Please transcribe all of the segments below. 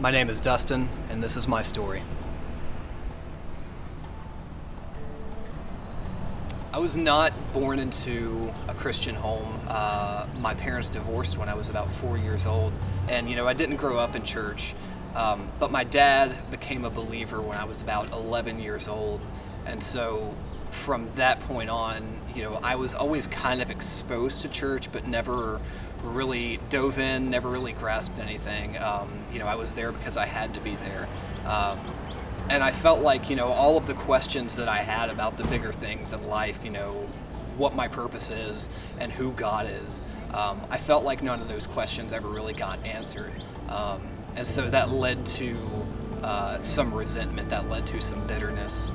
My name is Dustin, and this is my story. I was not born into a Christian home. My parents divorced when I was about 4 years old, and I didn't grow up in church. But my dad became a believer when I was about 11 years old, and so from that point on, I was always kind of exposed to church, but never really dove in, never really grasped anything. I was there because I had to be there. And I felt like, all of the questions that I had about the bigger things in life, what my purpose is and who God is, I felt like none of those questions ever really got answered. And so that led to some resentment, that led to some bitterness,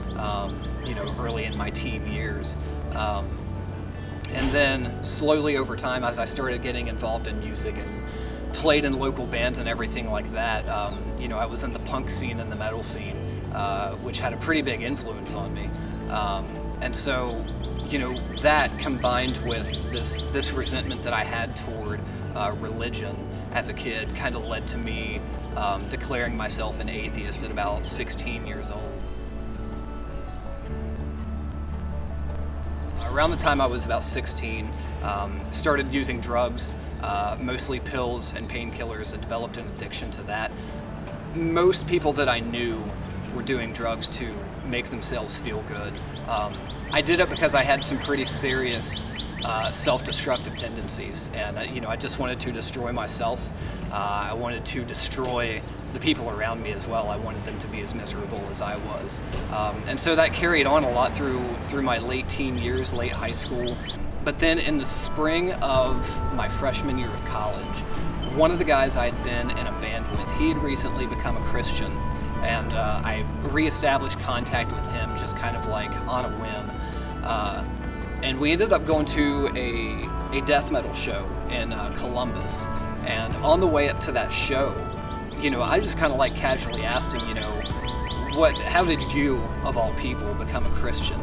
early in my teen years. And then slowly over time, as I started getting involved in music and played in local bands and everything like that, I was in the punk scene and the metal scene, which had a pretty big influence on me. And so, that combined with this resentment that I had toward religion as a kid kind of led to me declaring myself an atheist at about 16 years old. Around the time I was about 16, started using drugs, mostly pills and painkillers, and developed an addiction to that. Most people that I knew were doing drugs to make themselves feel good. I did it because I had some pretty serious self-destructive tendencies, and I just wanted to destroy myself. I wanted to destroy the people around me as well. I wanted them to be as miserable as I was, and so that carried on a lot through my late teen years, late high school. But then in the spring of my freshman year of college, one of the guys I had been in a band with, he had recently become a Christian, and I reestablished contact with him just kind of like on a whim. And we ended up going to a death metal show in Columbus. And on the way up to that show, I just kind of like casually asked him, how did you, of all people, become a Christian?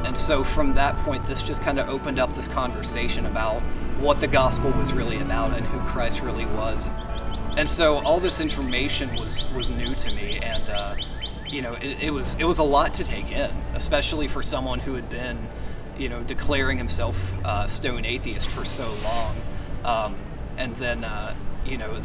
And so from that point, this just kind of opened up this conversation about what the gospel was really about and who Christ really was. And so all this information was new to me, and it was a lot to take in, especially for someone who had been declaring himself stone atheist for so long. And then,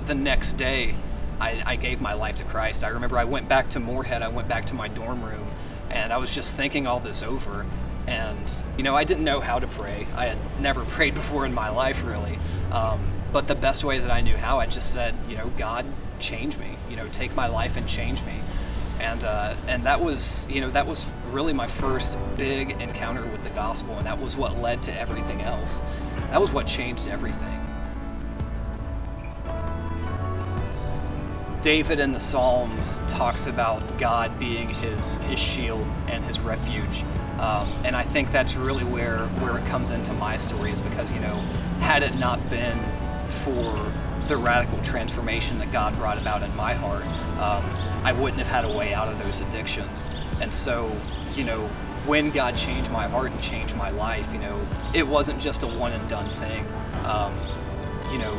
the next day, I gave my life to Christ. I remember I went back to Moorhead, I went back to my dorm room, and I was just thinking all this over. And, I didn't know how to pray. I had never prayed before in my life, really. But the best way that I knew how, I just said, God, change me. Take my life and change me. And that was really my first big encounter with the gospel, and that was what led to everything else. That was what changed everything. David in the Psalms talks about God being his shield and his refuge, and I think that's really where it comes into my story, is because had it not been for the radical transformation that God brought about in my heart, I wouldn't have had a way out of those addictions. And so, when God changed my heart and changed my life, it wasn't just a one and done thing.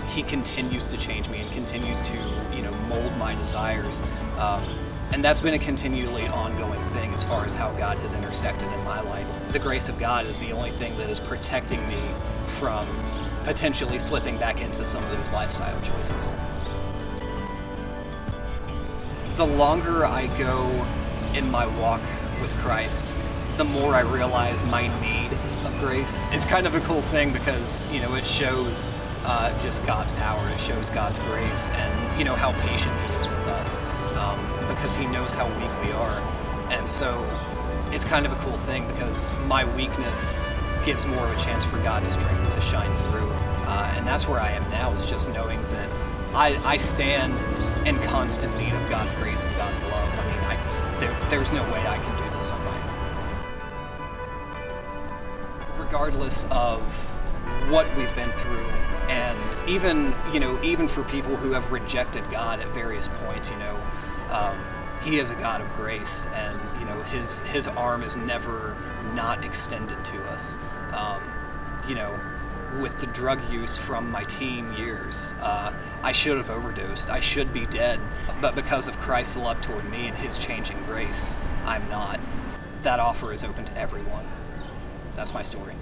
He continues to change me and continues to, mold my desires. And that's been a continually ongoing thing as far as how God has intersected in my life. The grace of God is the only thing that is protecting me from potentially slipping back into some of those lifestyle choices. The longer I go in my walk with Christ, the more I realize my need of grace. It's kind of a cool thing because, it shows just God's power, it shows God's grace, and, how patient He is with us, because He knows how weak we are. And so it's kind of a cool thing because my weakness gives more of a chance for God's strength to shine through. And that's where I am now, is just knowing that I stand in constant need of God's grace and God's love. I mean, there's no way I can do this on my own. Regardless of what we've been through, and even for people who have rejected God at various points, He is a God of grace, and His arm is never not extended to us. with the drug use from my teen years. I should have overdosed. I should be dead. But because of Christ's love toward me and his changing grace, I'm not. That offer is open to everyone. That's my story.